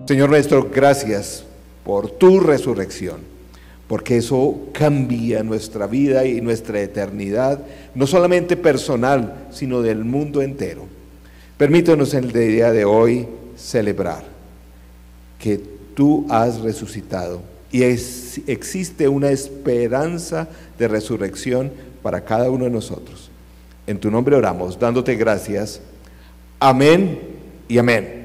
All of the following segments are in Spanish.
Señor nuestro, gracias por tu resurrección, porque eso cambia nuestra vida y nuestra eternidad, no solamente personal, sino del mundo entero. Permítanos en el día de hoy celebrar que tú has resucitado y existe una esperanza de resurrección para cada uno de nosotros. En tu nombre oramos, dándote gracias. Amén y amén.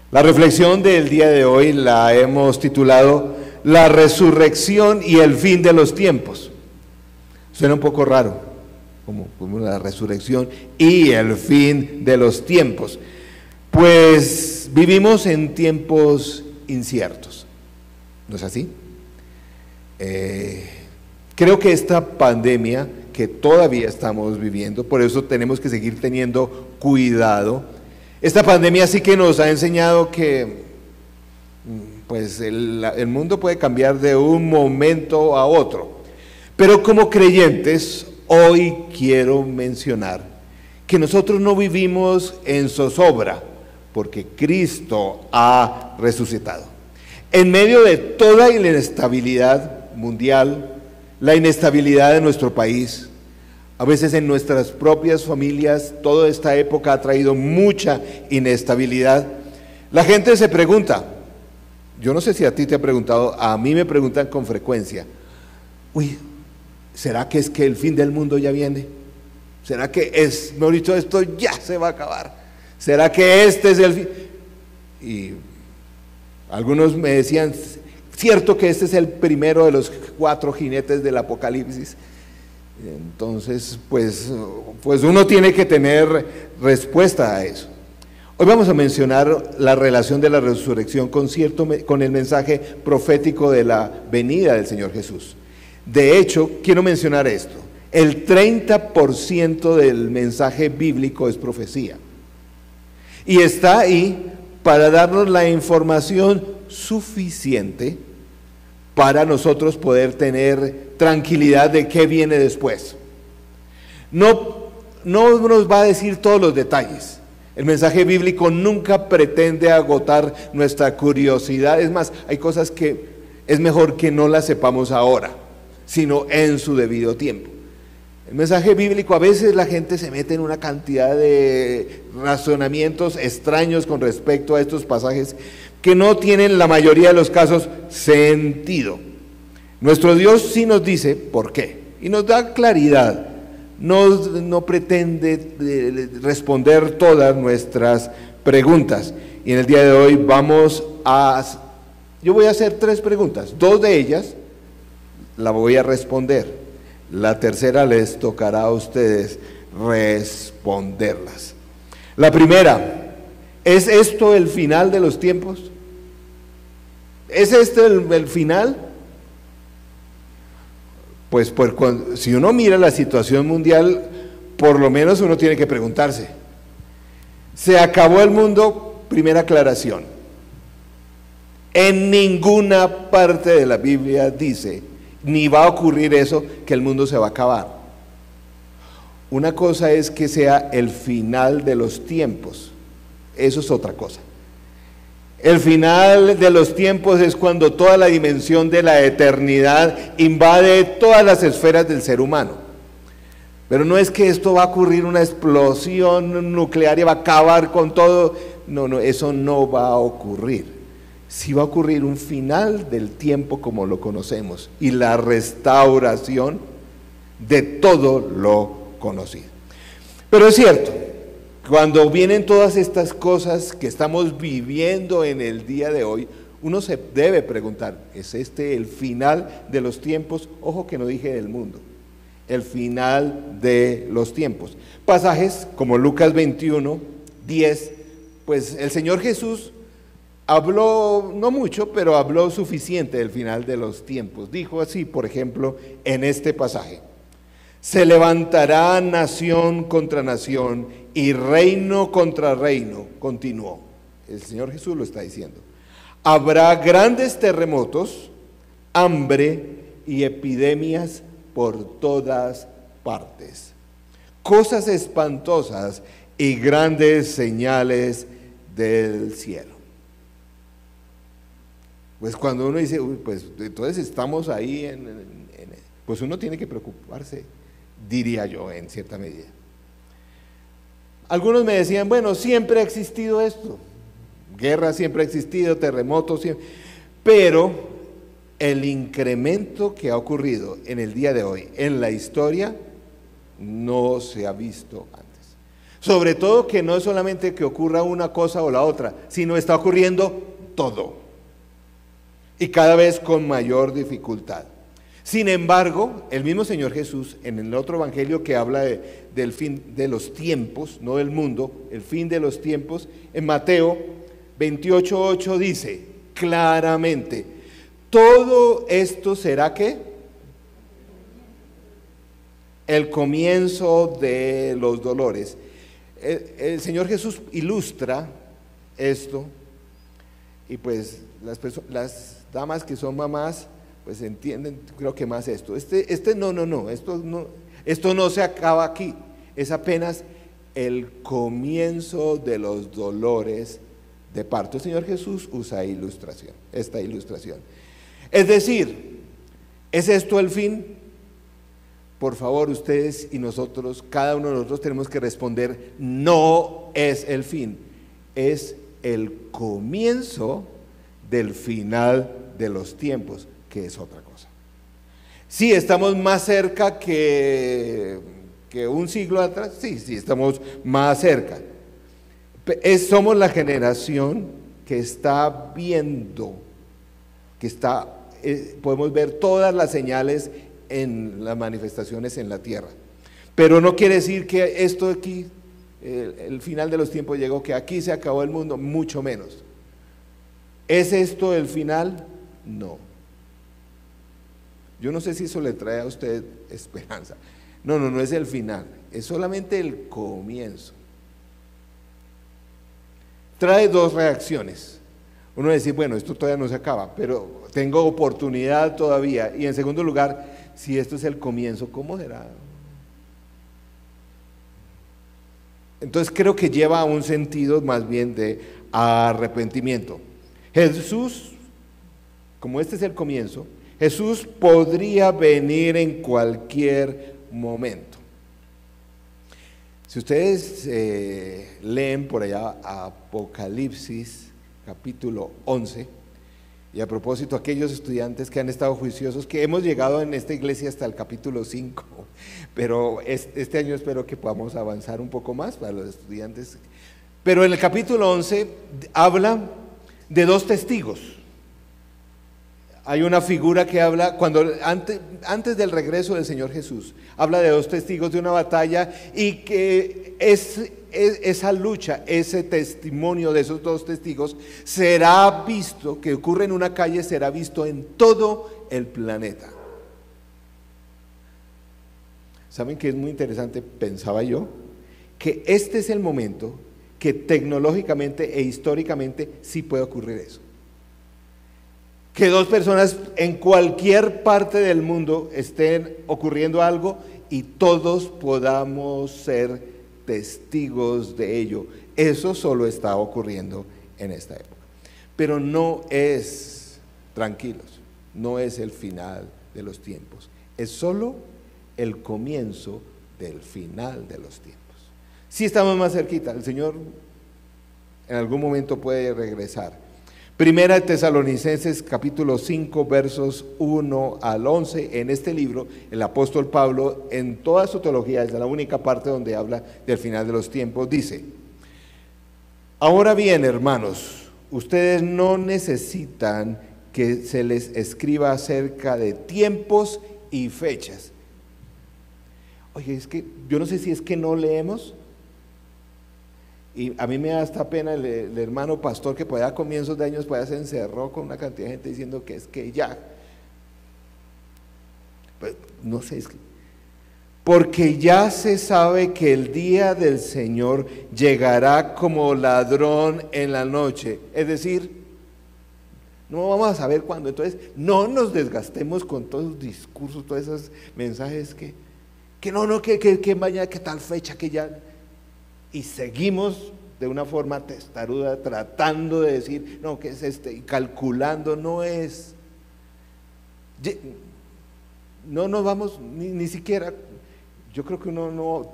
La reflexión del día de hoy la hemos titulado La resurrección y el fin de los tiempos. Suena un poco raro, como la resurrección y el fin de los tiempos. Pues vivimos en tiempos inciertos, ¿no es así? Creo que esta pandemia que todavía estamos viviendo, por eso tenemos que seguir teniendo cuidado. Esta pandemia sí que nos ha enseñado que pues el mundo puede cambiar de un momento a otro. Pero como creyentes, hoy quiero mencionar que nosotros no vivimos en zozobra, porque Cristo ha resucitado. En medio de toda la inestabilidad mundial, la inestabilidad de nuestro país, a veces en nuestras propias familias, toda esta época ha traído mucha inestabilidad. La gente se pregunta, yo no sé si a ti te ha preguntado, a mí me preguntan con frecuencia, ¿será que es que el fin del mundo ya viene? ¿Será que mejor dicho, esto ya se va a acabar? ¿Será que este es el fin? Y algunos me decían, cierto que este es el primero de los 4 jinetes del Apocalipsis. Entonces, pues uno tiene que tener respuesta a eso. Hoy vamos a mencionar la relación de la resurrección con el mensaje profético de la venida del Señor Jesús. De hecho, quiero mencionar esto: el 30% del mensaje bíblico es profecía. Y está ahí para darnos la información suficiente para nosotros poder tener tranquilidad de qué viene después. No nos va a decir todos los detalles. El mensaje bíblico nunca pretende agotar nuestra curiosidad. Es más, hay cosas que es mejor que no las sepamos ahora, sino en su debido tiempo. El mensaje bíblico, a veces la gente se mete en una cantidad de razonamientos extraños con respecto a estos pasajes que no tienen en la mayoría de los casos sentido. Nuestro Dios sí nos dice por qué y nos da claridad. No pretende responder todas nuestras preguntas. Y en el día de hoy yo voy a hacer 3 preguntas. 2 de ellas la voy a responder. La tercera les tocará a ustedes responderlas. La primera, ¿es esto el final de los tiempos? ¿Es este el final? Pues si uno mira la situación mundial, por lo menos uno tiene que preguntarse, ¿se acabó el mundo? Primera aclaración. En ninguna parte de la Biblia dice, ni va a ocurrir eso, que el mundo se va a acabar. Una cosa es que sea el final de los tiempos, eso es otra cosa. El final de los tiempos es cuando toda la dimensión de la eternidad invade todas las esferas del ser humano. Pero no es que esto va a ocurrir una explosión nuclear y va a acabar con todo. No, eso no va a ocurrir. Sí va a ocurrir un final del tiempo como lo conocemos y la restauración de todo lo conocido. Pero es cierto, cuando vienen todas estas cosas que estamos viviendo en el día de hoy, uno se debe preguntar, ¿es este el final de los tiempos? Ojo que no dije del mundo, el final de los tiempos. Pasajes como Lucas 21, 10, pues el Señor Jesús habló, no mucho, pero habló suficiente del final de los tiempos. Dijo así, por ejemplo, en este pasaje: se levantará nación contra nación y reino contra reino. Continuó. El Señor Jesús lo está diciendo. Habrá grandes terremotos, hambre y epidemias por todas partes. Cosas espantosas y grandes señales del cielo. Pues cuando uno dice, "Uy, pues entonces estamos ahí, pues uno tiene que preocuparse, diría yo, en cierta medida. Algunos me decían, bueno, siempre ha existido esto, guerra siempre ha existido, terremotos siempre, pero el incremento que ha ocurrido en el día de hoy en la historia no se ha visto antes. Sobre todo que no es solamente que ocurra una cosa o la otra, sino está ocurriendo todo y cada vez con mayor dificultad. Sin embargo, el mismo Señor Jesús, en el otro evangelio que habla del fin de los tiempos, no del mundo, el fin de los tiempos, en Mateo 28:8 dice claramente, todo esto será ¿qué? El comienzo de los dolores. El Señor Jesús ilustra esto y pues las damas que son mamás pues entienden, creo que más esto. Esto no se acaba aquí, es apenas el comienzo de los dolores de parto. El Señor Jesús usa esta ilustración. Es decir, ¿es esto el fin? Por favor, ustedes y nosotros, cada uno de nosotros tenemos que responder, no es el fin, es el comienzo del final de los tiempos, que es otra cosa. Sí, estamos más cerca que un siglo atrás, sí, estamos más cerca. Somos la generación que está viendo, podemos ver todas las señales en las manifestaciones en la tierra. Pero no quiere decir que esto aquí, el final de los tiempos llegó, que aquí se acabó el mundo, mucho menos. ¿Es esto el final? No. Yo no sé si eso le trae a usted esperanza. No es el final, es solamente el comienzo. Trae dos reacciones. Uno dice, bueno, esto todavía no se acaba, pero tengo oportunidad todavía. Y en segundo lugar, si esto es el comienzo, ¿cómo será? Entonces creo que lleva a un sentido más bien de arrepentimiento. Jesús, como este es el comienzo, Jesús podría venir en cualquier momento. Si ustedes leen por allá Apocalipsis capítulo 11, y a propósito, aquellos estudiantes que han estado juiciosos, que hemos llegado en esta iglesia hasta el capítulo 5, pero este año espero que podamos avanzar un poco más para los estudiantes. Pero en el capítulo 11 habla de dos testigos. Hay una figura que habla, antes del regreso del Señor Jesús, habla de dos testigos de una batalla y que esa lucha, ese testimonio de esos dos testigos será visto, que ocurre en una calle, será visto en todo el planeta. ¿Saben qué es muy interesante? Pensaba yo, que este es el momento que tecnológicamente e históricamente sí puede ocurrir eso. Que dos personas en cualquier parte del mundo estén ocurriendo algo y todos podamos ser testigos de ello. Eso solo está ocurriendo en esta época. Pero no es, tranquilos, no es el final de los tiempos. Es solo el comienzo del final de los tiempos. Sí estamos más cerquita, el Señor en algún momento puede regresar. Primera de Tesalonicenses capítulo 5 versos 1 al 11, en este libro el apóstol Pablo en toda su teología, es la única parte donde habla del final de los tiempos, dice: ahora bien, hermanos, ustedes no necesitan que se les escriba acerca de tiempos y fechas. Oye, es que yo no sé si es que no leemos. Y a mí me da hasta pena el hermano pastor que por allá a comienzos de años por allá se encerró con una cantidad de gente diciendo que es que ya. Pues, no sé, es que, porque ya se sabe que el día del Señor llegará como ladrón en la noche. Es decir, no vamos a saber cuándo. Entonces, no nos desgastemos con todos los discursos, todos esos mensajes que mañana, que tal fecha, que ya... Y seguimos de una forma testaruda, tratando de decir, no, ¿qué es este? Y calculando, no es. No nos vamos, ni siquiera, yo creo que uno no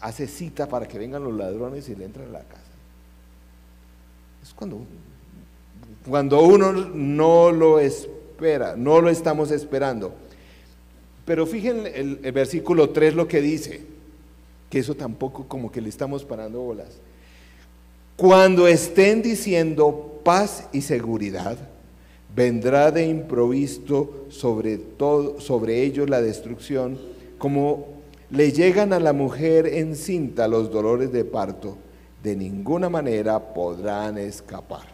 hace cita para que vengan los ladrones y le entran a la casa. Es cuando uno no lo espera, no lo estamos esperando. Pero fíjense el versículo 3 lo que dice, que eso tampoco como que le estamos parando bolas. Cuando estén diciendo paz y seguridad, vendrá de improviso sobre ellos la destrucción, como le llegan a la mujer encinta los dolores de parto, de ninguna manera podrán escapar.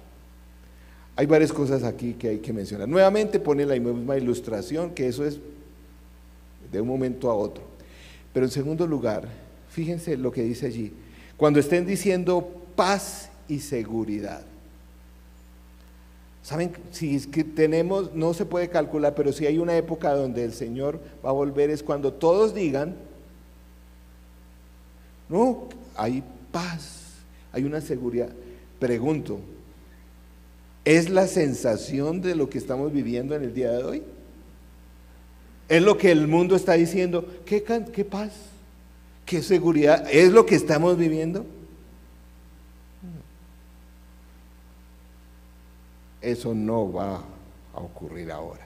Hay varias cosas aquí que hay que mencionar. Nuevamente pone la misma ilustración, que eso es de un momento a otro. Pero en segundo lugar, fíjense lo que dice allí, cuando estén diciendo paz y seguridad. ¿Saben? Si es que tenemos, no se puede calcular, pero si hay una época donde el Señor va a volver, es cuando todos digan, no, hay paz, hay una seguridad. Pregunto, ¿es la sensación de lo que estamos viviendo en el día de hoy? ¿Es lo que el mundo está diciendo? ¿Qué paz? ¿Qué seguridad? ¿Es lo que estamos viviendo? Eso no va a ocurrir ahora.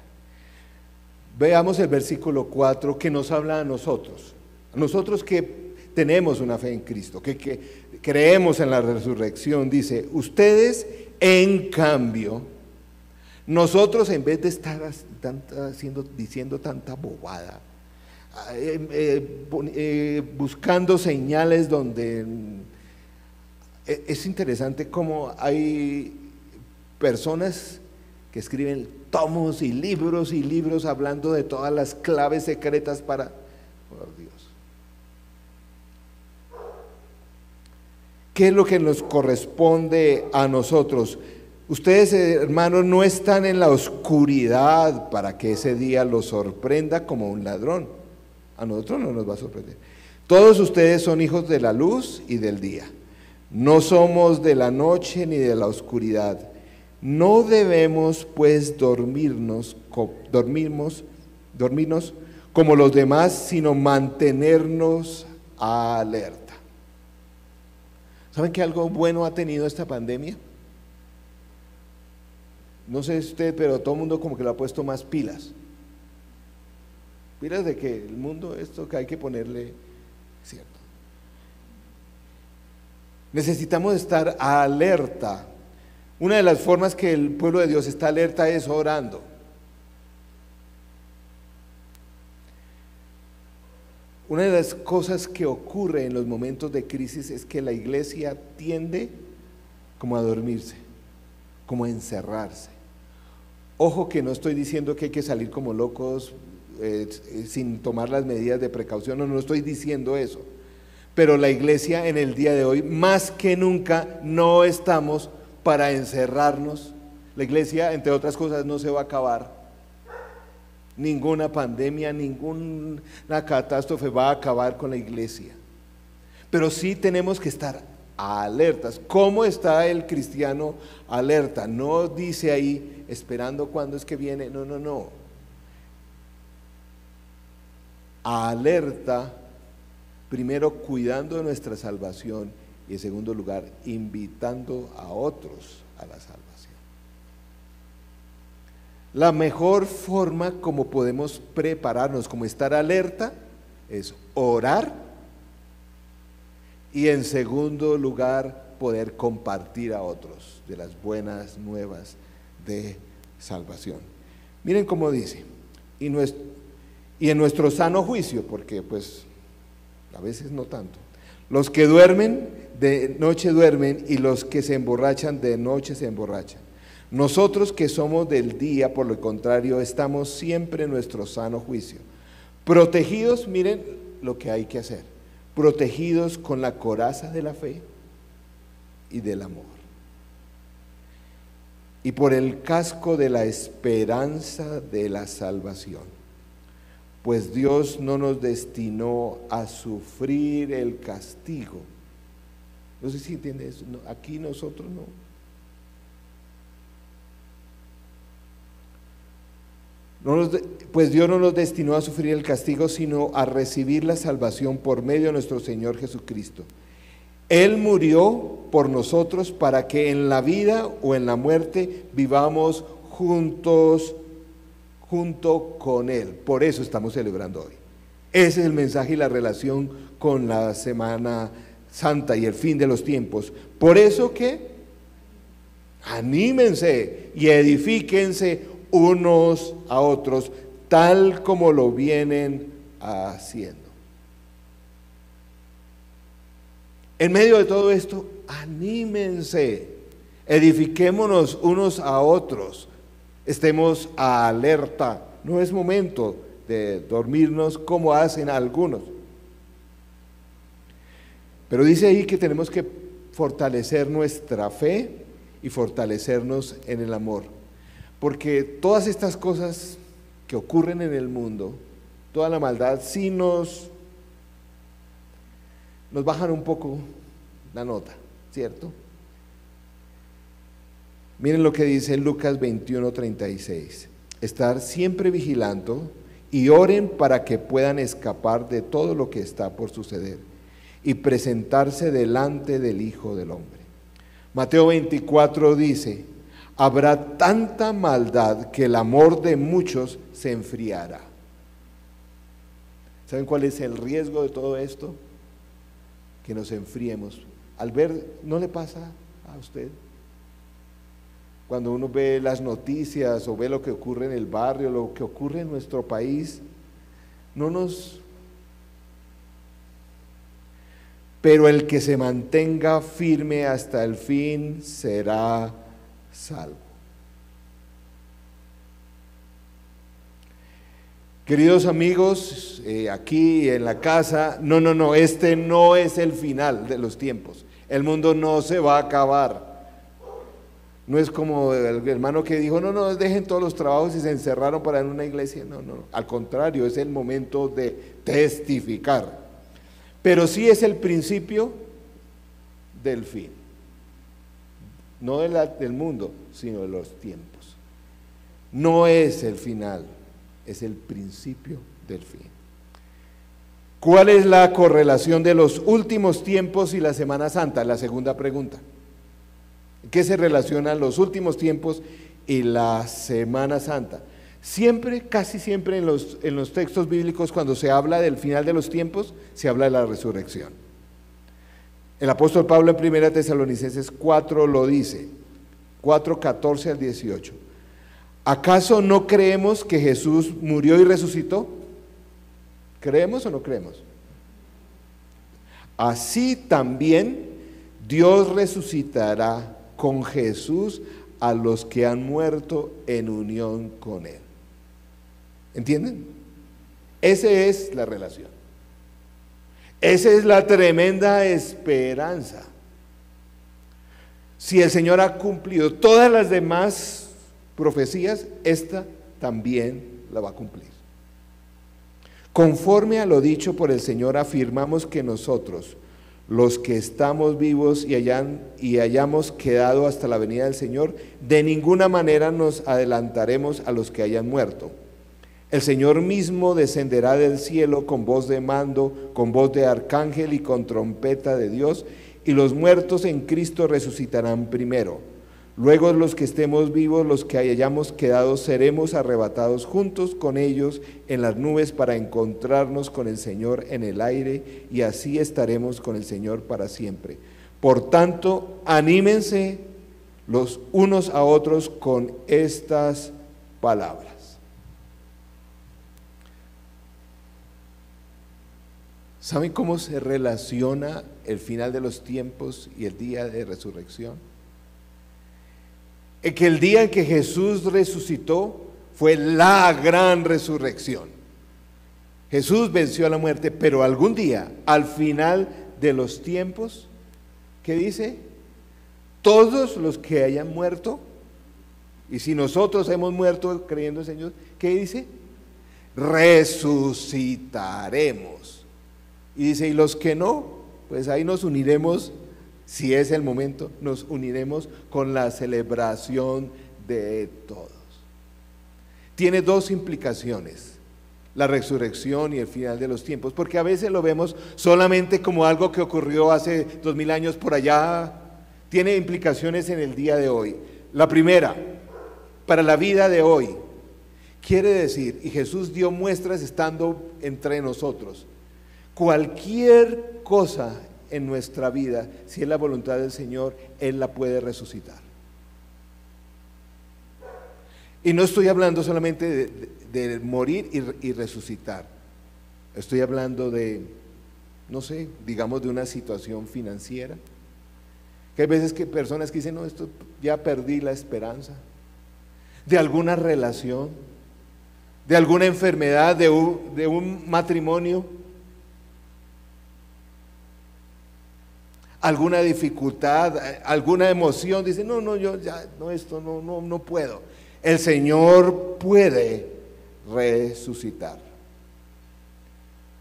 Veamos el versículo 4 que nos habla a nosotros que tenemos una fe en Cristo, que creemos en la resurrección. Dice, ustedes en cambio, nosotros en vez de estar diciendo tanta bobada, buscando señales donde es interesante cómo hay personas que escriben tomos y libros hablando de todas las claves secretas para, por Dios. ¿Qué es lo que nos corresponde a nosotros? Ustedes, hermanos, no están en la oscuridad para que ese día los sorprenda como un ladrón. A nosotros no nos va a sorprender. Todos ustedes son hijos de la luz y del día. No somos de la noche ni de la oscuridad. No debemos pues dormirnos como los demás, sino mantenernos alerta. ¿Saben que algo bueno ha tenido esta pandemia? No sé usted, pero todo el mundo como que lo ha puesto más pilas. Pilas de que el mundo, esto que hay que ponerle, cierto. Necesitamos estar alerta. Una de las formas que el pueblo de Dios está alerta es orando. Una de las cosas que ocurre en los momentos de crisis es que la iglesia tiende como a dormirse, como a encerrarse. Ojo que no estoy diciendo que hay que salir como locos sin tomar las medidas de precaución, no estoy diciendo eso. Pero la iglesia en el día de hoy, más que nunca, no estamos para encerrarnos. La iglesia, entre otras cosas, no se va a acabar. Ninguna pandemia, ninguna catástrofe va a acabar con la iglesia. Pero sí tenemos que estar alertas. ¿Cómo está el cristiano alerta? No dice ahí, esperando cuándo es que viene. No. Alerta, primero cuidando de nuestra salvación y en segundo lugar, invitando a otros a la salvación. La mejor forma como podemos prepararnos, como estar alerta, es orar y en segundo lugar, poder compartir a otros de las buenas nuevas de salvación. Miren cómo dice, y en nuestro sano juicio, porque pues a veces no tanto, los que duermen de noche duermen y los que se emborrachan de noche se emborrachan. Nosotros que somos del día, por lo contrario, estamos siempre en nuestro sano juicio, protegidos, miren lo que hay que hacer, protegidos con la coraza de la fe y del amor, y por el casco de la esperanza de la salvación, pues Dios no nos destinó a sufrir el castigo, No sé si entiende eso. No, aquí nosotros no. Pues Dios no nos destinó a sufrir el castigo, sino a recibir la salvación por medio de nuestro Señor Jesucristo. Él murió por nosotros para que en la vida o en la muerte vivamos juntos, junto con Él. Por eso estamos celebrando hoy. Ese es el mensaje y la relación con la Semana Santa y el fin de los tiempos. Por eso que anímense y edifíquense unos a otros, tal como lo vienen haciendo. En medio de todo esto, anímense, edifiquémonos unos a otros, estemos alerta. No es momento de dormirnos como hacen algunos. Pero dice ahí que tenemos que fortalecer nuestra fe y fortalecernos en el amor. Porque todas estas cosas que ocurren en el mundo, toda la maldad, sí nos bajan un poco la nota, ¿cierto? Miren lo que dice en Lucas 21:36. Estar siempre vigilando y oren para que puedan escapar de todo lo que está por suceder y presentarse delante del Hijo del Hombre. Mateo 24 dice: habrá tanta maldad que el amor de muchos se enfriará. ¿Saben cuál es el riesgo de todo esto? Que nos enfriemos. Al ver, ¿no le pasa a usted? Cuando uno ve las noticias o ve lo que ocurre en el barrio, lo que ocurre en nuestro país, pero el que se mantenga firme hasta el fin será salvo. Queridos amigos, aquí en la casa, no, este no es el final de los tiempos. El mundo no se va a acabar. No es como el hermano que dijo, no, dejen todos los trabajos y se encerraron para en una iglesia. No, al contrario, es el momento de testificar. Pero sí es el principio del fin. No del mundo, sino de los tiempos. No es el final, es el principio del fin. ¿Cuál es la correlación de los últimos tiempos y la Semana Santa? La segunda pregunta. ¿Qué se relacionan los últimos tiempos y la Semana Santa? Siempre, casi siempre en los textos bíblicos, cuando se habla del final de los tiempos, se habla de la resurrección. El apóstol Pablo en 1 Tesalonicenses 4 lo dice, 4:14 al 18. ¿Acaso no creemos que Jesús murió y resucitó? ¿Creemos o no creemos? Así también Dios resucitará con Jesús a los que han muerto en unión con Él. ¿Entienden? Esa es la relación. Esa es la tremenda esperanza. Si el Señor ha cumplido todas las demás profecías, esta también la va a cumplir. Conforme a lo dicho por el Señor, afirmamos que nosotros, los que estamos vivos y hayamos quedado hasta la venida del Señor, de ninguna manera nos adelantaremos a los que hayan muerto. El Señor mismo descenderá del cielo con voz de mando, con voz de arcángel y con trompeta de Dios, y los muertos en Cristo resucitarán primero. Luego los que estemos vivos, los que hayamos quedado, seremos arrebatados juntos con ellos en las nubes para encontrarnos con el Señor en el aire, y así estaremos con el Señor para siempre. Por tanto, anímense los unos a otros con estas palabras. ¿Saben cómo se relaciona el final de los tiempos y el día de resurrección? Que el día en que Jesús resucitó fue la gran resurrección. Jesús venció a la muerte, pero algún día, al final de los tiempos, ¿qué dice? Todos los que hayan muerto, y si nosotros hemos muerto creyendo en el Señor, ¿qué dice? Resucitaremos. Y dice, y los que no, pues ahí nos uniremos si es el momento, nos uniremos con la celebración de todos. Tiene dos implicaciones, la resurrección y el final de los tiempos, porque a veces lo vemos solamente como algo que ocurrió hace 2000 años por allá. Tiene implicaciones en el día de hoy. La primera, para la vida de hoy, quiere decir, y Jesús dio muestras estando entre nosotros, cualquier cosa en nuestra vida, si es la voluntad del Señor, Él la puede resucitar. Y no estoy hablando solamente de morir y resucitar. Estoy hablando de, no sé, digamos de una situación financiera. Que hay veces que personas que dicen, no, esto ya perdí la esperanza. De alguna relación, de alguna enfermedad, de un matrimonio, alguna dificultad, alguna emoción. Dicen, no, yo ya, no, esto no puedo. El Señor puede resucitar.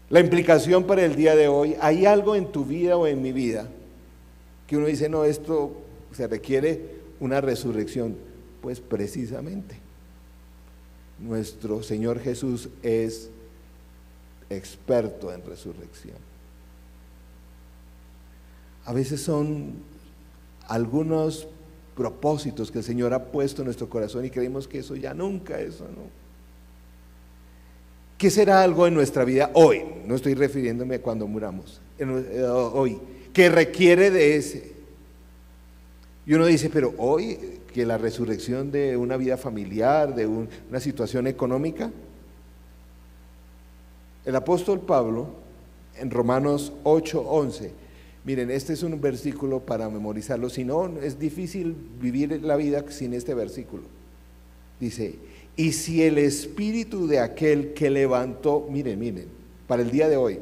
La implicación para el día de hoy, ¿hay algo en tu vida o en mi vida que uno dice, no, esto se requiere una resurrección? Pues precisamente, nuestro Señor Jesús es experto en resurrección. A veces son algunos propósitos que el Señor ha puesto en nuestro corazón y creemos que eso ya nunca, eso no. ¿Qué será algo en nuestra vida hoy? No estoy refiriéndome a cuando muramos, hoy, que requiere de ese. Y uno dice, pero hoy, que la resurrección de una vida familiar, de una situación económica. El apóstol Pablo, en Romanos 8:11, miren, este es un versículo para memorizarlo, si no, es difícil vivir la vida sin este versículo. Dice, y si el espíritu de aquel que levantó, miren, para el día de hoy,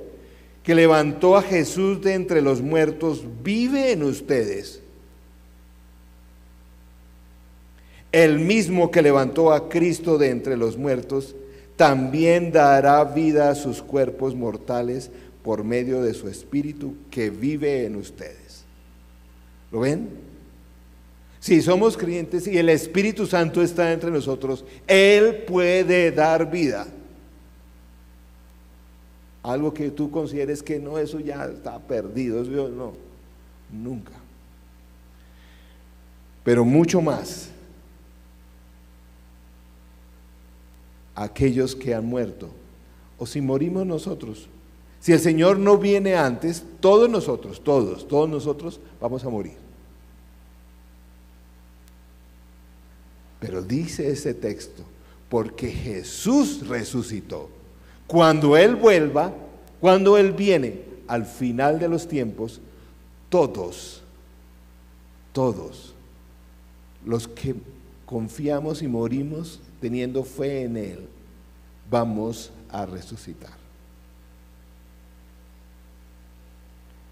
que levantó a Jesús de entre los muertos, vive en ustedes, el mismo que levantó a Cristo de entre los muertos, también dará vida a sus cuerpos mortales por medio de su Espíritu que vive en ustedes. ¿Lo ven? Si somos creyentes y el Espíritu Santo está entre nosotros, Él puede dar vida. Algo que tú consideres que no, eso ya está perdido, eso no, nunca. Pero mucho más, aquellos que han muerto, o si morimos nosotros. Si el Señor no viene antes, todos nosotros vamos a morir. Pero dice ese texto, porque Jesús resucitó. Cuando Él vuelva, cuando Él viene al final de los tiempos, todos los que confiamos y morimos teniendo fe en Él, vamos a resucitar.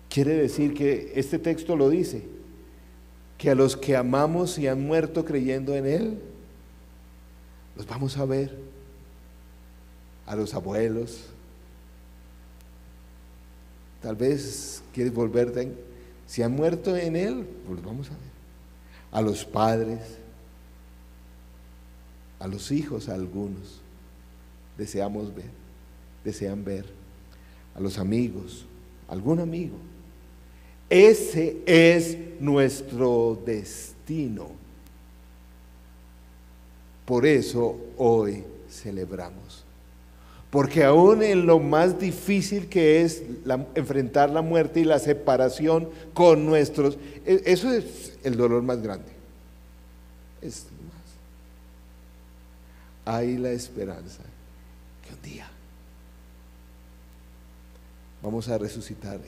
Quiere decir que este texto lo dice, que a los que amamos y han muerto creyendo en Él, los vamos a ver, a los abuelos. Tal vez quieres volverte, si han muerto en Él, pues los vamos a ver. A los padres, a los hijos, a algunos, desean ver, a los amigos, algún amigo. Ese es nuestro destino. Por eso hoy celebramos. Porque aún en lo más difícil que es enfrentar la muerte y la separación con nuestros, eso es el dolor más grande. Es más. Hay la esperanza que un día vamos a resucitar.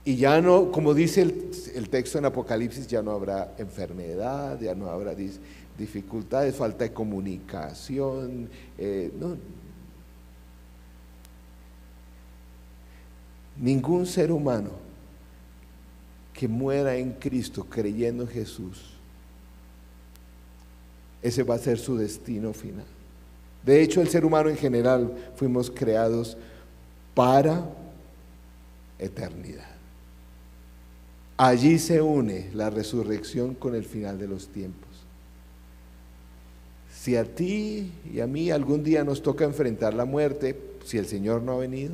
Y ya no, como dice el texto en Apocalipsis, ya no habrá enfermedad, ya no habrá dificultades, falta de comunicación, no. Ningún ser humano que muera en Cristo creyendo en Jesús, ese va a ser su destino final. De hecho, el ser humano en general fuimos creados para eternidad. Allí se une la resurrección con el final de los tiempos. Si a ti y a mí algún día nos toca enfrentar la muerte, si el Señor no ha venido,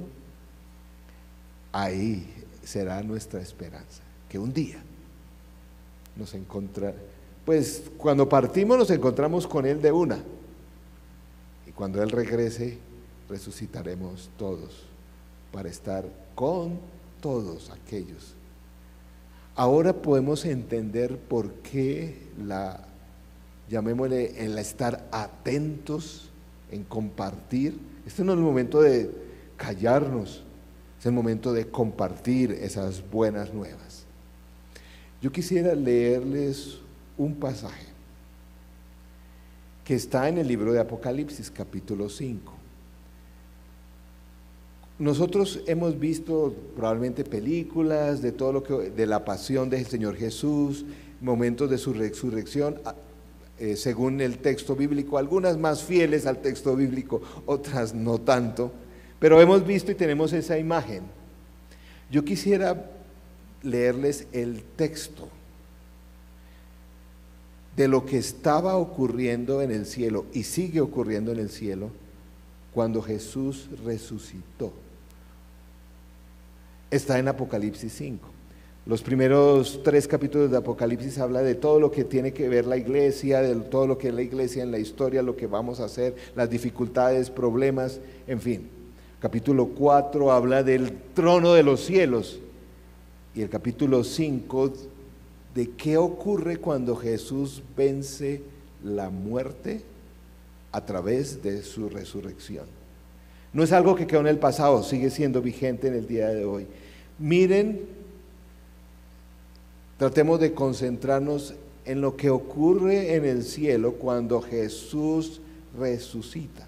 ahí será nuestra esperanza, que un día nos encontrará. Pues cuando partimos nos encontramos con Él de una, y cuando Él regrese resucitaremos todos para estar con todos aquellos. Ahora podemos entender por qué llamémosle, el estar atentos, en compartir. Este no es el momento de callarnos, es el momento de compartir esas buenas nuevas. Yo quisiera leerles un pasaje que está en el libro de Apocalipsis, capítulo 5. Nosotros hemos visto probablemente películas de todo lo que, de la pasión del Señor Jesús, momentos de su resurrección, según el texto bíblico, algunas más fieles al texto bíblico, otras no tanto, pero hemos visto y tenemos esa imagen. Yo quisiera leerles el texto de lo que estaba ocurriendo en el cielo y sigue ocurriendo en el cielo cuando Jesús resucitó. Está en Apocalipsis 5. Los primeros 3 capítulos de Apocalipsis habla de todo lo que tiene que ver la iglesia, de todo lo que es la iglesia en la historia, lo que vamos a hacer, las dificultades, problemas, en fin. Capítulo 4 habla del trono de los cielos, y el capítulo 5 de qué ocurre cuando Jesús vence la muerte a través de su resurrección. No es algo que quedó en el pasado, sigue siendo vigente en el día de hoy. Miren, tratemos de concentrarnos en lo que ocurre en el cielo cuando Jesús resucita.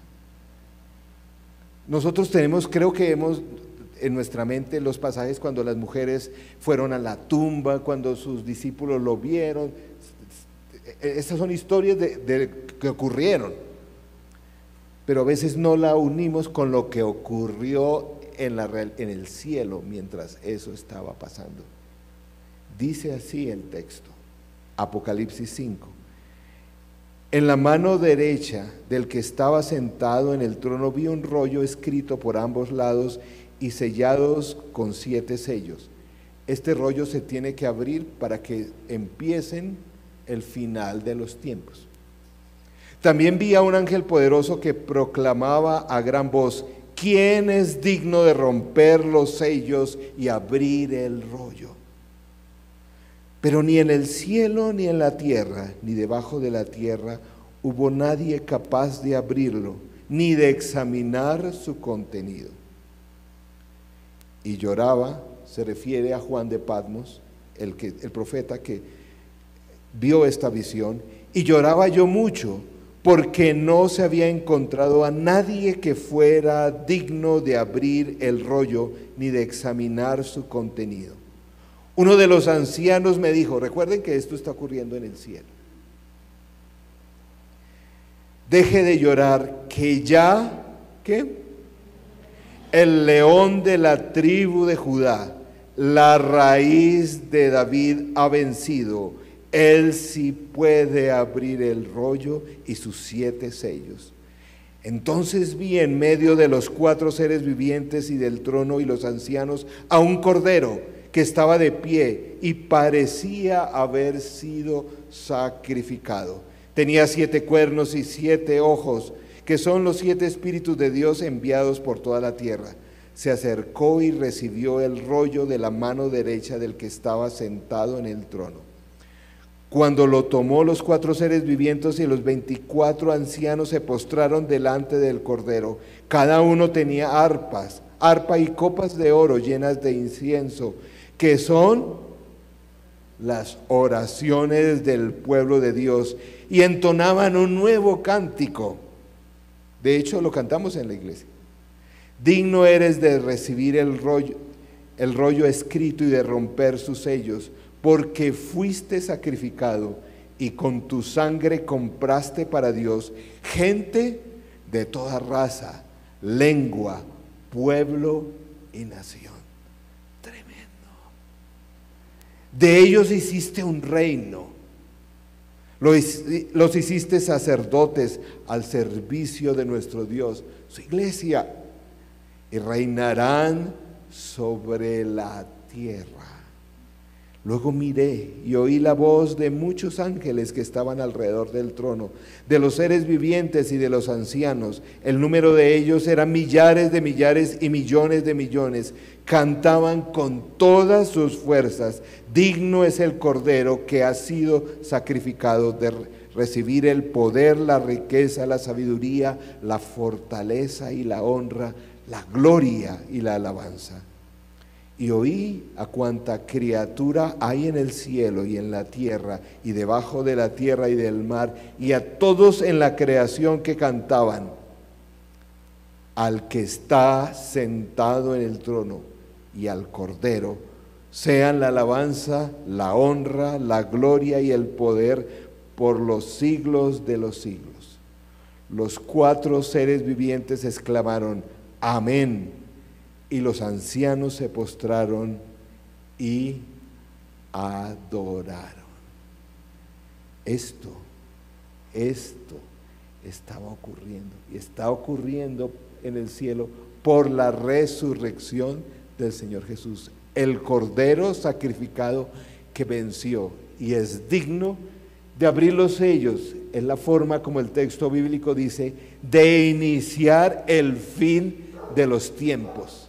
Nosotros tenemos, creo que hemos en nuestra mente los pasajes cuando las mujeres fueron a la tumba, cuando sus discípulos lo vieron. Estas son historias que ocurrieron, pero a veces no la unimos con lo que ocurrió en el cielo mientras eso estaba pasando. Dice así el texto, Apocalipsis 5. En la mano derecha del que estaba sentado en el trono vi un rollo escrito por ambos lados y sellados con 7 sellos. Este rollo se tiene que abrir para que empiecen el final de los tiempos. También vi a un ángel poderoso que proclamaba a gran voz: ¿quién es digno de romper los sellos y abrir el rollo? Pero ni en el cielo, ni en la tierra, ni debajo de la tierra hubo nadie capaz de abrirlo, ni de examinar su contenido. Y lloraba, se refiere a Juan de Patmos, el profeta que vio esta visión, y lloraba yo mucho, porque no se había encontrado a nadie que fuera digno de abrir el rollo, ni de examinar su contenido. Uno de los ancianos me dijo, recuerden que esto está ocurriendo en el cielo: deje de llorar, que ya, ¿qué? El león de la tribu de Judá, la raíz de David, ha vencido. Él sí puede abrir el rollo y sus 7 sellos. Entonces vi en medio de los 4 seres vivientes y del trono y los ancianos a un cordero que estaba de pie y parecía haber sido sacrificado. Tenía 7 cuernos y 7 ojos, que son los 7 espíritus de Dios enviados por toda la tierra. Se acercó y recibió el rollo de la mano derecha del que estaba sentado en el trono. Cuando lo tomó, los 4 seres vivientes y los 24 ancianos se postraron delante del Cordero. Cada uno tenía arpa y copas de oro llenas de incienso, que son las oraciones del pueblo de Dios, y entonaban un nuevo cántico. De hecho, lo cantamos en la iglesia. Digno eres de recibir el rollo escrito y de romper sus sellos, porque fuiste sacrificado y con tu sangre compraste para Dios gente de toda raza, lengua, pueblo y nación. Tremendo. De ellos hiciste un reino, los hiciste sacerdotes al servicio de nuestro Dios, su iglesia, y reinarán sobre la tierra. Luego miré y oí la voz de muchos ángeles que estaban alrededor del trono, de los seres vivientes y de los ancianos. El número de ellos era millares de millares y millones de millones. Cantaban con todas sus fuerzas: digno es el Cordero que ha sido sacrificado de recibir el poder, la riqueza, la sabiduría, la fortaleza y la honra, la gloria y la alabanza. Y oí a cuanta criatura hay en el cielo y en la tierra y debajo de la tierra y del mar, y a todos en la creación que cantaban: al que está sentado en el trono y al Cordero sean la alabanza, la honra, la gloria y el poder por los siglos de los siglos. Los 4 seres vivientes exclamaron: amén. Y los ancianos se postraron y adoraron. Esto estaba ocurriendo, y está ocurriendo en el cielo por la resurrección del Señor Jesús, el Cordero sacrificado que venció y es digno de abrir los sellos. Es la forma como el texto bíblico dice de iniciar el fin de los tiempos,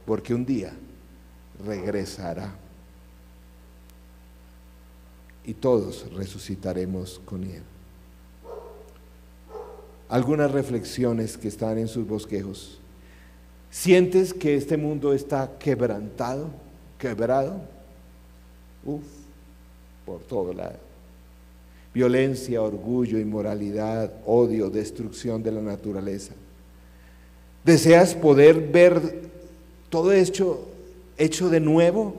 porque un día regresará y todos resucitaremos con él. Algunas reflexiones que están en sus bosquejos. ¿Sientes que este mundo está quebrado? Por todo lado. Violencia, orgullo, inmoralidad, odio, destrucción de la naturaleza. ¿Deseas poder ver todo hecho de nuevo?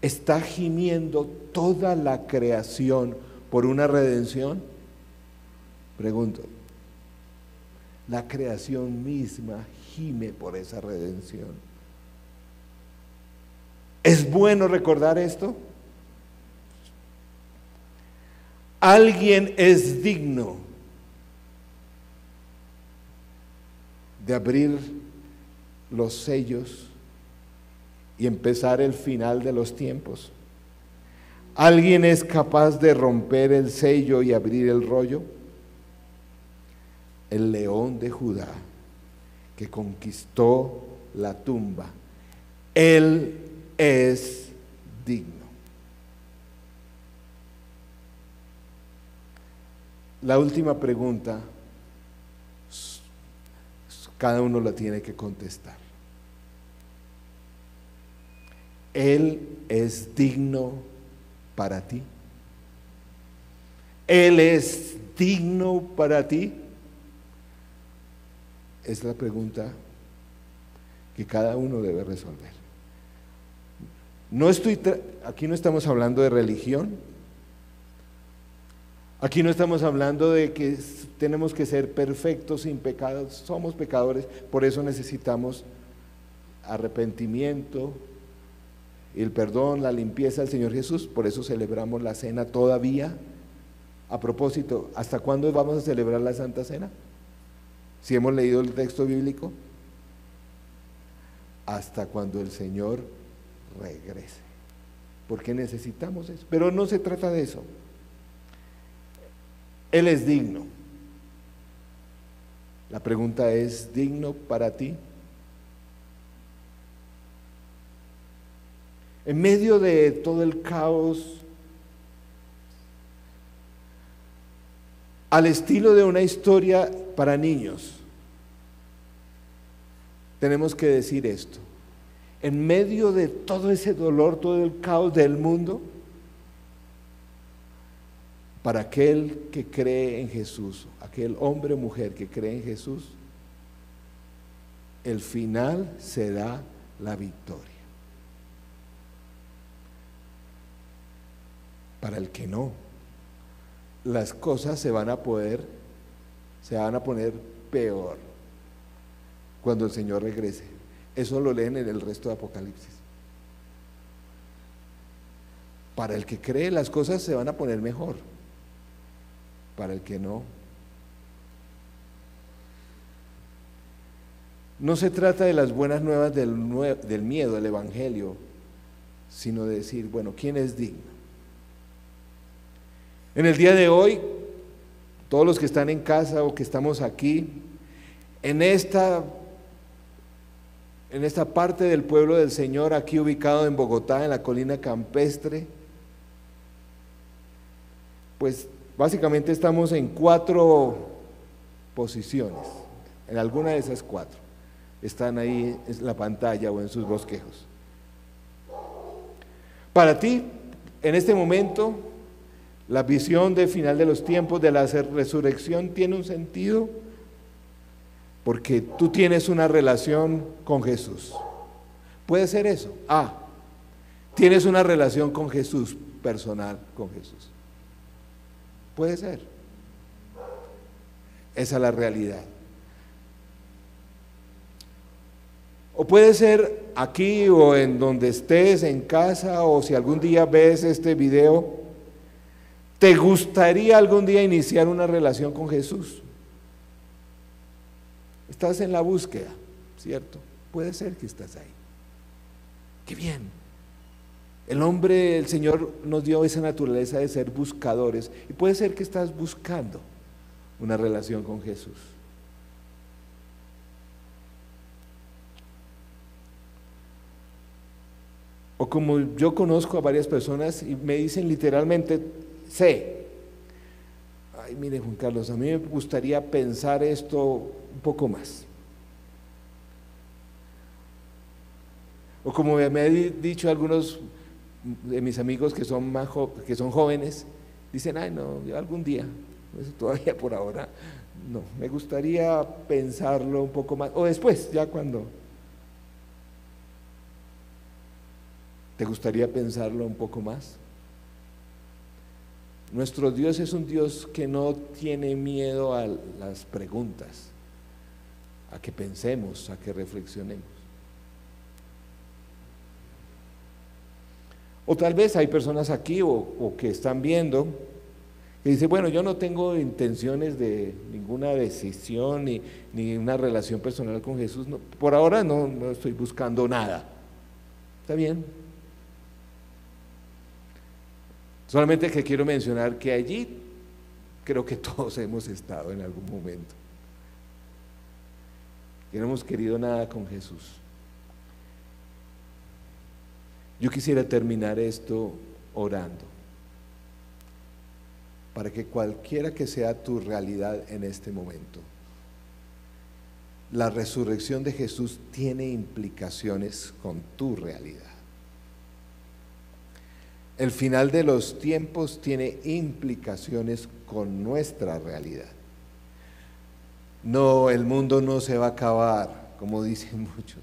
¿Está gimiendo toda la creación por una redención? Pregunto. La creación misma gime por esa redención. ¿Es bueno recordar esto? Alguien es digno de abrir los sellos y empezar el final de los tiempos. ¿Alguien es capaz de romper el sello y abrir el rollo? El León de Judá, que conquistó la tumba. Él es digno. La última pregunta, cada uno la tiene que contestar. Él es digno para ti. Él es digno para ti. Es la pregunta que cada uno debe resolver. Aquí no estamos hablando de religión. Aquí no estamos hablando de que tenemos que ser perfectos sin pecados. Somos pecadores, por eso necesitamos arrepentimiento, el perdón, la limpieza del Señor Jesús. Por eso celebramos la cena todavía. A propósito, ¿hasta cuándo vamos a celebrar la Santa Cena? Si hemos leído el texto bíblico, hasta cuando el Señor regrese, porque necesitamos eso. Pero no se trata de eso. Él es digno. La pregunta es: ¿digno para ti? En medio de todo el caos, al estilo de una historia para niños, tenemos que decir esto: en medio de todo ese dolor, todo el caos del mundo, para aquel que cree en Jesús, aquel hombre o mujer que cree en Jesús, el final será la victoria. Para el que no, las cosas se van a poner peor. cuando el Señor regrese. Eso lo leen en el resto de Apocalipsis. Para el que cree, las cosas se van a poner mejor. Para el que no. No se trata de las buenas nuevas del miedo, del evangelio, sino de decir, bueno, ¿quién es digno? En el día de hoy, todos los que están en casa o que estamos aquí, en esta parte del pueblo del Señor, aquí ubicado en Bogotá, en la colina campestre, pues básicamente estamos en 4 posiciones. En alguna de esas 4 están ahí en la pantalla o en sus bosquejos. Para ti, en este momento, la visión del final de los tiempos, de la resurrección, tiene un sentido porque tú tienes una relación con Jesús. Puede ser eso. Tienes una relación con Jesús, personal con Jesús. Puede ser. Esa es la realidad. O puede ser aquí o en donde estés, en casa, o si algún día ves este video, ¿te gustaría algún día iniciar una relación con Jesús? Estás en la búsqueda, ¿cierto? Puede ser que estás ahí. ¡Qué bien! El Señor nos dio esa naturaleza de ser buscadores, y puede ser que estás buscando una relación con Jesús. O como yo conozco a varias personas y me dicen literalmente, ay, mire Juan Carlos, a mí me gustaría pensar esto un poco más. O como me han dicho algunos de mis amigos que son jóvenes, dicen, ay no, yo algún día, eso todavía por ahora, no, me gustaría pensarlo un poco más, o después, ya cuando. ¿Te gustaría pensarlo un poco más? Nuestro Dios es un Dios que no tiene miedo a las preguntas, a que pensemos, a que reflexionemos. O tal vez hay personas aquí o que están viendo que dicen, bueno, yo no tengo intenciones de ninguna decisión ni una relación personal con Jesús, no, por ahora no estoy buscando nada. ¿Está bien? Solamente que quiero mencionar que allí creo que todos hemos estado en algún momento. Que no hemos querido nada con Jesús. Yo quisiera terminar esto orando, para que cualquiera que sea tu realidad en este momento, la resurrección de Jesús tiene implicaciones con tu realidad. El final de los tiempos tiene implicaciones con nuestra realidad. No, el mundo no se va a acabar, como dicen muchos.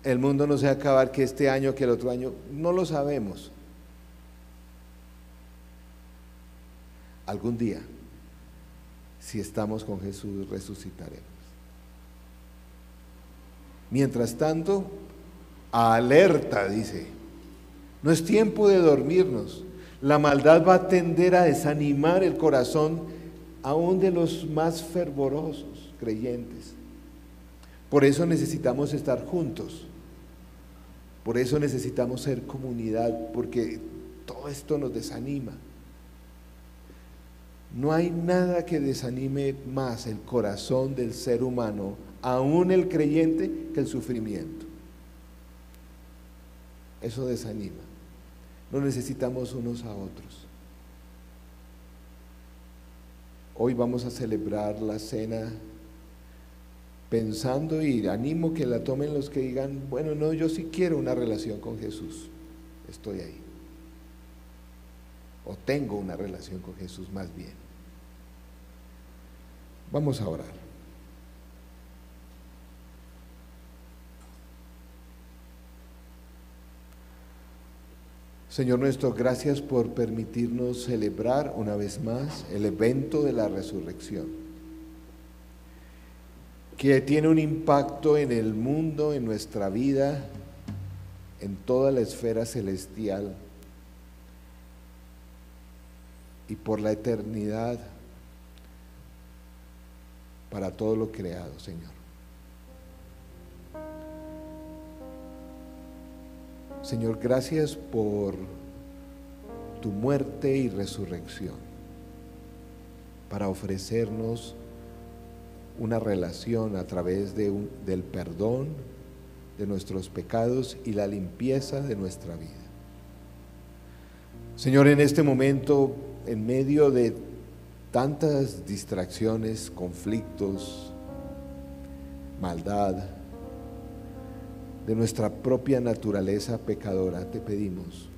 El mundo no se va a acabar que este año, que el otro año, no lo sabemos. Algún día, si estamos con Jesús, resucitaremos. Mientras tanto, alerta, dice. No es tiempo de dormirnos. La maldad va a tender a desanimar el corazón aún de los más fervorosos creyentes. Por eso necesitamos estar juntos. Por eso necesitamos ser comunidad, porque todo esto nos desanima. No hay nada que desanime más el corazón del ser humano, aún el creyente, que el sufrimiento. Eso desanima. Nos necesitamos unos a otros. Hoy vamos a celebrar la cena pensando, y animo que la tomen los que digan, bueno, no, yo sí quiero una relación con Jesús, estoy ahí. O tengo una relación con Jesús más bien. Vamos a orar. Señor nuestro, gracias por permitirnos celebrar una vez más el evento de la resurrección. que tiene un impacto en el mundo, en nuestra vida, en toda la esfera celestial y por la eternidad, para todo lo creado, Señor. Señor, gracias por tu muerte y resurrección, para ofrecernos una relación a través del perdón de nuestros pecados y la limpieza de nuestra vida. Señor, en este momento, en medio de tantas distracciones, conflictos, maldad, de nuestra propia naturaleza pecadora, te pedimos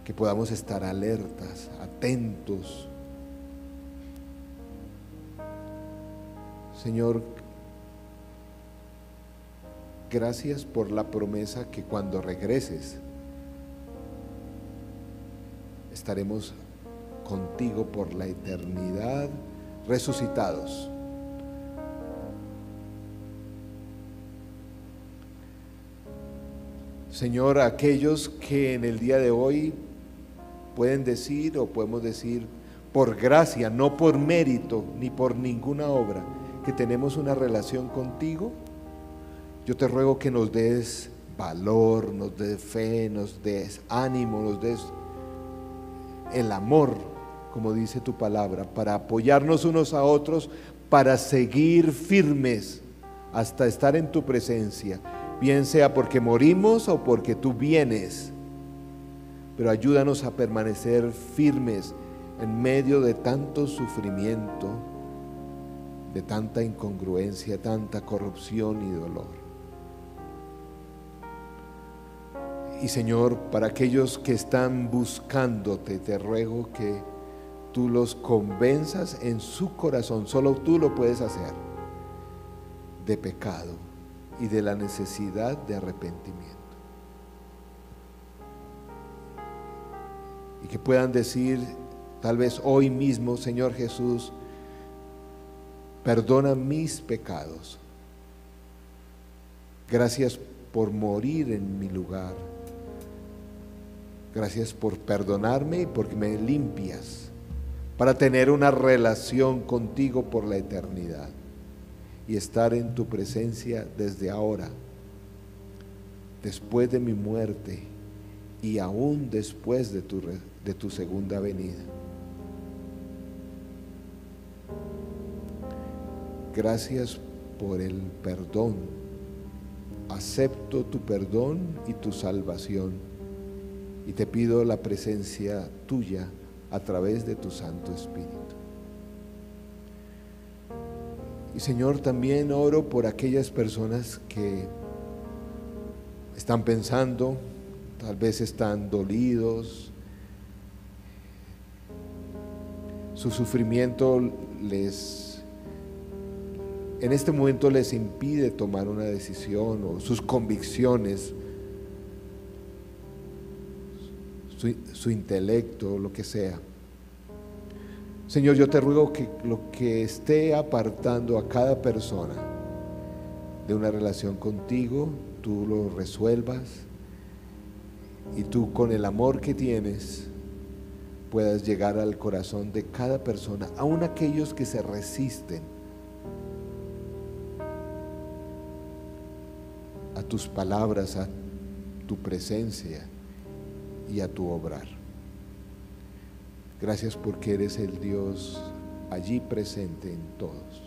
que podamos estar alertas, atentos. Señor, gracias por la promesa que cuando regreses estaremos contigo por la eternidad, resucitados. Señor, aquellos que en el día de hoy pueden decir o podemos decir por gracia, no por mérito ni por ninguna obra, que tenemos una relación contigo, yo te ruego que nos des valor, nos des fe, nos des ánimo, nos des el amor, como dice tu palabra, para apoyarnos unos a otros, para seguir firmes hasta estar en tu presencia, bien sea porque morimos o porque tú vienes, pero ayúdanos a permanecer firmes en medio de tanto sufrimiento, de tanta incongruencia, tanta corrupción y dolor. Y Señor, para aquellos que están buscándote, te ruego que tú los convenzas en su corazón, solo tú lo puedes hacer, de pecado y de la necesidad de arrepentimiento. Y que puedan decir, tal vez hoy mismo: Señor Jesús, perdona mis pecados. Gracias por morir en mi lugar. Gracias por perdonarme y porque me limpias para tener una relación contigo por la eternidad y estar en tu presencia desde ahora, después de mi muerte y aún después de tu segunda venida. Gracias por el perdón. Acepto tu perdón y tu salvación y te pido la presencia tuya a través de tu Santo Espíritu. Y Señor, también oro por aquellas personas que están pensando, tal vez están dolidos, su sufrimiento en este momento les impide tomar una decisión, o sus convicciones, su intelecto, lo que sea. Señor, yo te ruego que lo que esté apartando a cada persona de una relación contigo, tú lo resuelvas y tú, con el amor que tienes, puedas llegar al corazón de cada persona, aun aquellos que se resisten a tus palabras, a tu presencia y a tu obrar. Gracias porque eres el Dios allí presente en todos.